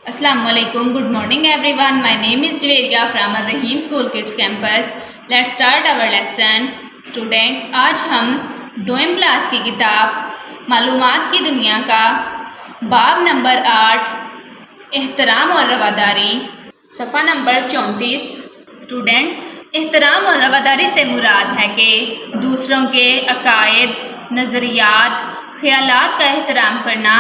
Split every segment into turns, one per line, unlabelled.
Assalamu alaikum. Good morning everyone. My name is Javeria from Al-Rahim School Kids Campus. Let's start our lesson. Student, आज हम 2वीं class की किताब मालूमात की दुनिया का बाब नंबर 8 एहतराम और रवादारी सफ़ा नंबर 34। स्टूडेंट, एहतराम और रवादारी से मुराद है कि दूसरों के अकायद, नज़रियात, ख़यालात का एहतराम करना,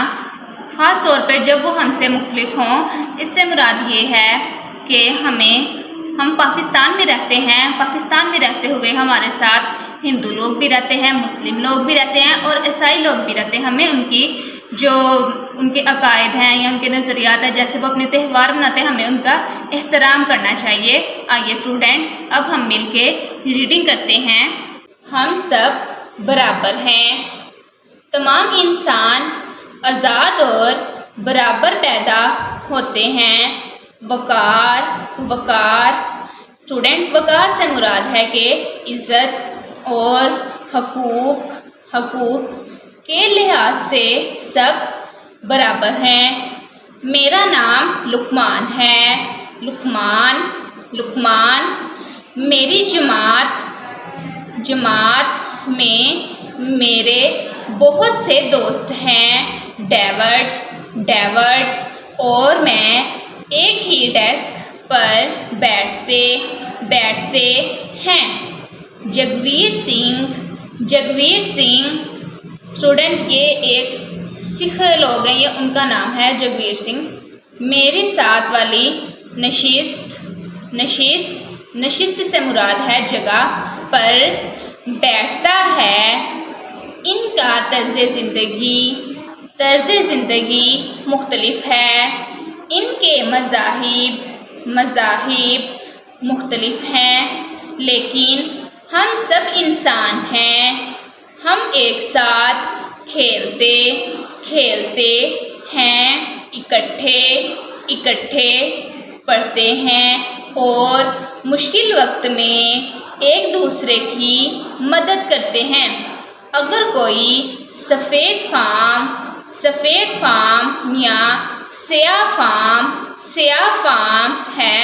ख़ास तौर पर जब वो हमसे मुख्तलिफ हों। इससे मुराद ये है कि हम पाकिस्तान में रहते हैं, पाकिस्तान में रहते हुए हमारे साथ हिंदू लोग भी रहते हैं, मुस्लिम लोग भी रहते हैं और ईसाई लोग भी रहते हैं। हमें उनके अकायद हैं या उनके नज़रियात हैं, जैसे वो अपने त्यौहार मनाते हैं, हमें उनका एहतराम करना चाहिए। आइए स्टूडेंट, अब हम मिलके रीडिंग करते हैं। हम सब बराबर हैं। तमाम इंसान आज़ाद और बराबर पैदा होते हैं। वक़ार स्टूडेंट, वक़ार से मुराद है कि इज़्ज़त और हकूक़ के लिहाज से सब बराबर हैं। मेरा नाम लुकमान है। लुकमान मेरी जमात में मेरे बहुत से दोस्त हैं। डेवर्ट और मैं एक ही डेस्क पर बैठते हैं। जगवीर सिंह स्टूडेंट, ये एक सिख लोग हैं, ये उनका नाम है जगवीर सिंह। मेरी साथ वाली नशिस्त से मुराद है जगह पर बैठता है। इनका तर्ज़ ज़िंदगी मुख्तलिफ है। इनके मज़ाहिब मुख्तलिफ हैं, लेकिन हम सब इंसान हैं। हम एक साथ खेलते हैं, इकट्ठे पढ़ते हैं और मुश्किल वक्त में एक दूसरे की मदद करते हैं। अगर कोई सफ़ेद फार्म या स्याह फार्म है।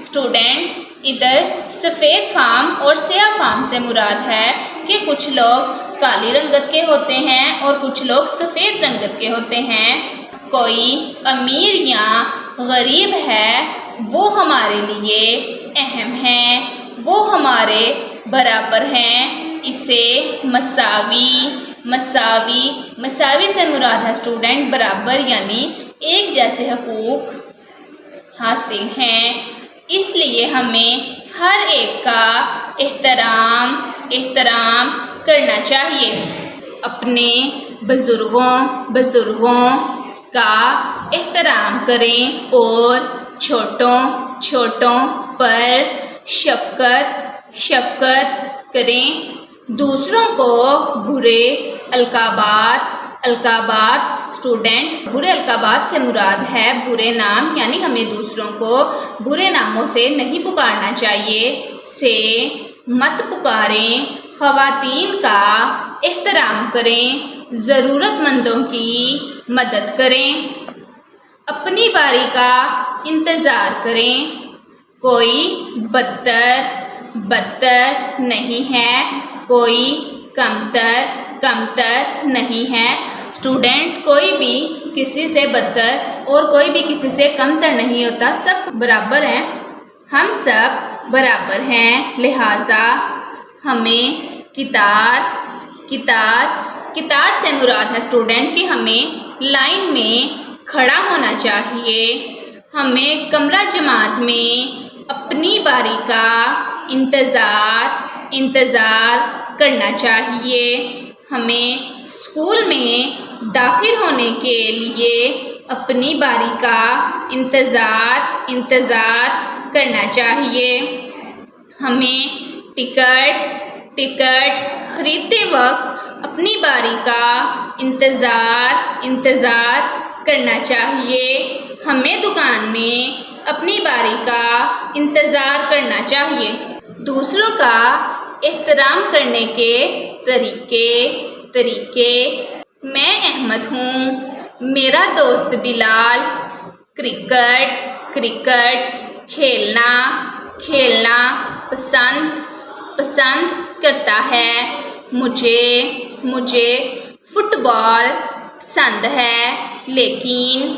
स्टूडेंट, इधर सफ़ेद फार्म और स्याह फार्म से मुराद है कि कुछ लोग काली रंगत के होते हैं और कुछ लोग सफ़ेद रंगत के होते हैं। कोई अमीर या गरीब है, वो हमारे लिए अहम है, वो हमारे बराबर हैं। इसे मसावी से मुराद है स्टूडेंट बराबर, यानी एक जैसे हकूक़ हासिल हैं। इसलिए हमें हर एक का एहतराम करना चाहिए। अपने बुज़ुर्गों का एहतराम करें और छोटों पर शफ़क़त करें। दूसरों को बुरे अलकाबात स्टूडेंट, बुरे अलकाबात से मुराद है बुरे नाम, यानी हमें दूसरों को बुरे नामों से नहीं पुकारना चाहिए। से मत पुकारें। ख़वातीन का एहतराम करें। ज़रूरतमंदों की मदद करें। अपनी बारी का इंतज़ार करें। कोई बदतर नहीं है, कोई कमतर नहीं है। स्टूडेंट, कोई भी किसी से बदतर और कोई भी किसी से कमतर नहीं होता, सब बराबर हैं। हम सब बराबर हैं, लिहाजा हमें कितार से मुराद है स्टूडेंट कि हमें लाइन में खड़ा होना चाहिए। हमें कमरा जमात में अपनी बारी का इंतज़ार करना चाहिए। हमें स्कूल में दाखिल होने के लिए अपनी बारी का इंतज़ार करना चाहिए। हमें टिकट ख़रीदते वक्त अपनी बारी का इंतज़ार करना चाहिए। हमें दुकान में अपनी बारी का इंतज़ार करना चाहिए। दूसरों का एहतराम करने के तरीके मैं अहमद हूँ, मेरा दोस्त बिलाल کرکٹ کرکٹ، کھیلنا کھیلنا پسند کرتا ہے، مجھے فٹ بال پسند ہے، لیکن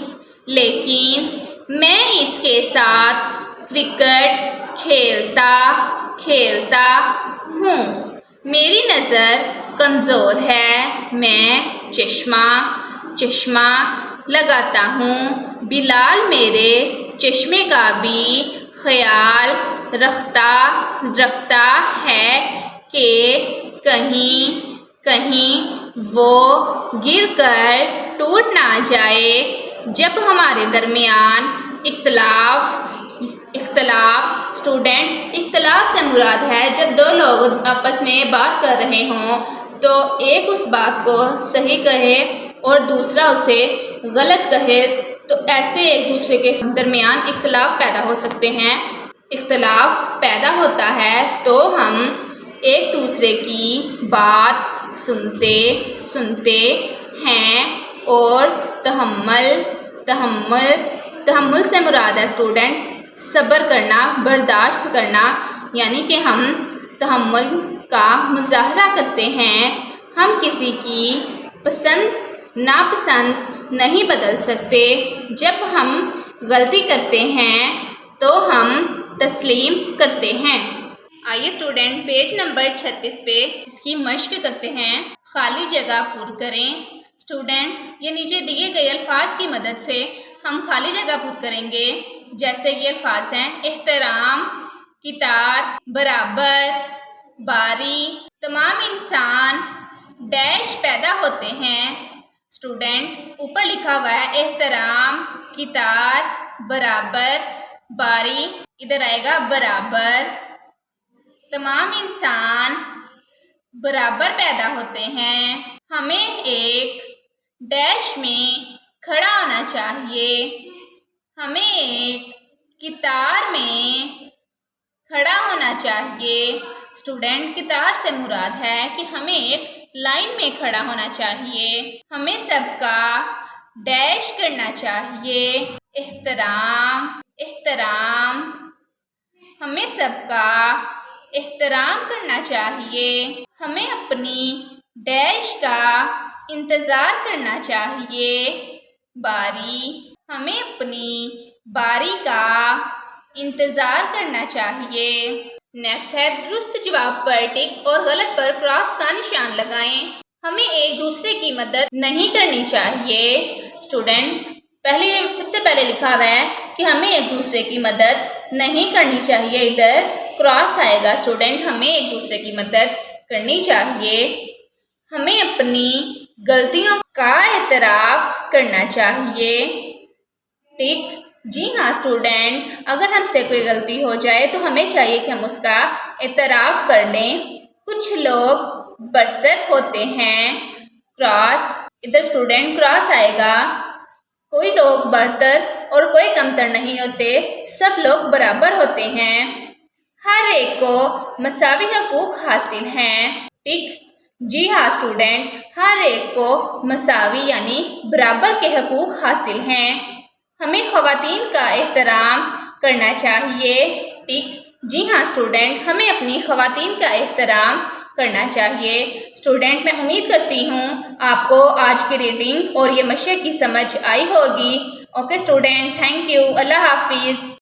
میں اس کے ساتھ کرکٹ کھیلتا ہوں، میری نظر کمزور ہے، میں چشمہ لگاتا ہوں، بلال میرے چشمے کا بھی خیال رکھتا ہے کہ کہیں وہ گر کر ٹوٹ نہ جائے۔ جب ہمارے درمیان اختلاف اسٹوڈنٹ، اختلاف سے مراد ہے جب دو لوگ آپس میں بات کر رہے ہوں تو ایک اس بات کو صحیح کہے اور دوسرا اسے غلط کہے، تو ایسے ایک دوسرے کے درمیان اختلاف پیدا ہو سکتے ہیں۔ اختلاف پیدا ہوتا ہے تو ہم ایک دوسرے کی بات سنتے ہیں اور تحمل سے مراد ہے اسٹوڈنٹ صبر کرنا، برداشت کرنا، یعنی کہ ہم تحمل کا مظاہرہ کرتے ہیں۔ ہم کسی کی پسند ناپسند نہیں بدل سکتے، جب ہم غلطی کرتے ہیں تو ہم تسلیم کرتے ہیں۔ آئیے اسٹوڈنٹ پیج نمبر 36 پہ اس کی مشق کرتے ہیں۔ خالی جگہ پر کریں۔ اسٹوڈنٹ یہ نیچے دیے گئے الفاظ کی مدد سے ہم خالی جگہ پر کریں گے، جیسے یہ الفاظ ہیں: احترام، کتار، برابر، باری۔ تمام انسان ڈیش پیدا ہوتے ہیں۔ اسٹوڈنٹ اوپر لکھا ہوا ہے احترام، کتار، برابر، باری، ادھر آئے گا برابر۔ تمام انسان برابر پیدا ہوتے ہیں۔ ہمیں ایک ڈیش میں کھڑا ہونا چاہیے۔ ہمیں ایک کتار میں کھڑا ہونا چاہیے۔ اسٹوڈنٹ کتار سے مراد ہے کہ ہمیں ایک لائن میں کھڑا ہونا چاہیے۔ ہمیں سب کا ڈیش کرنا چاہیے۔ احترام، ہمیں سب کا احترام کرنا چاہیے۔ ہمیں اپنی ڈیش کا انتظار کرنا چاہیے۔ باری، ہمیں اپنی باری کا انتظار کرنا چاہیے۔ نیکسٹ ہے درست جواب پر ٹک اور غلط پر کراس کا نشان لگائیں۔ ہمیں ایک دوسرے کی مدد نہیں کرنی چاہیے۔ اسٹوڈنٹ سب سے پہلے لکھا ہوا ہے کہ ہمیں ایک دوسرے کی مدد نہیں کرنی چاہیے، ادھر کراس آئے گا۔ اسٹوڈنٹ ہمیں ایک دوسرے کی مدد کرنی چاہیے۔ ہمیں اپنی غلطیوں کا اعتراف کرنا چاہیے۔ ٹھیک، جی ہاں اسٹوڈنٹ، اگر ہم سے کوئی غلطی ہو جائے تو ہمیں چاہیے کہ ہم اس کا اعتراف کر لیں۔ کچھ لوگ برتر ہوتے ہیں، کراس، ادھر اسٹوڈنٹ کراس آئے گا۔ کوئی لوگ برتر اور کوئی کمتر نہیں ہوتے، سب لوگ برابر ہوتے ہیں۔ ہر ایک کو مساوی حقوق حاصل ہیں۔ ٹھیک، جی ہاں اسٹوڈنٹ، ہر ایک کو مساوی یعنی برابر کے حقوق حاصل ہیں۔ ہمیں خواتین کا احترام کرنا چاہیے۔ ٹھیک، جی ہاں اسٹوڈنٹ، ہمیں اپنی خواتین کا احترام کرنا چاہیے۔ اسٹوڈنٹ میں امید کرتی ہوں آپ کو آج کی ریڈنگ اور یہ مشق کی سمجھ آئی ہوگی۔ اوکے اسٹوڈنٹ، تھینک یو، اللہ حافظ۔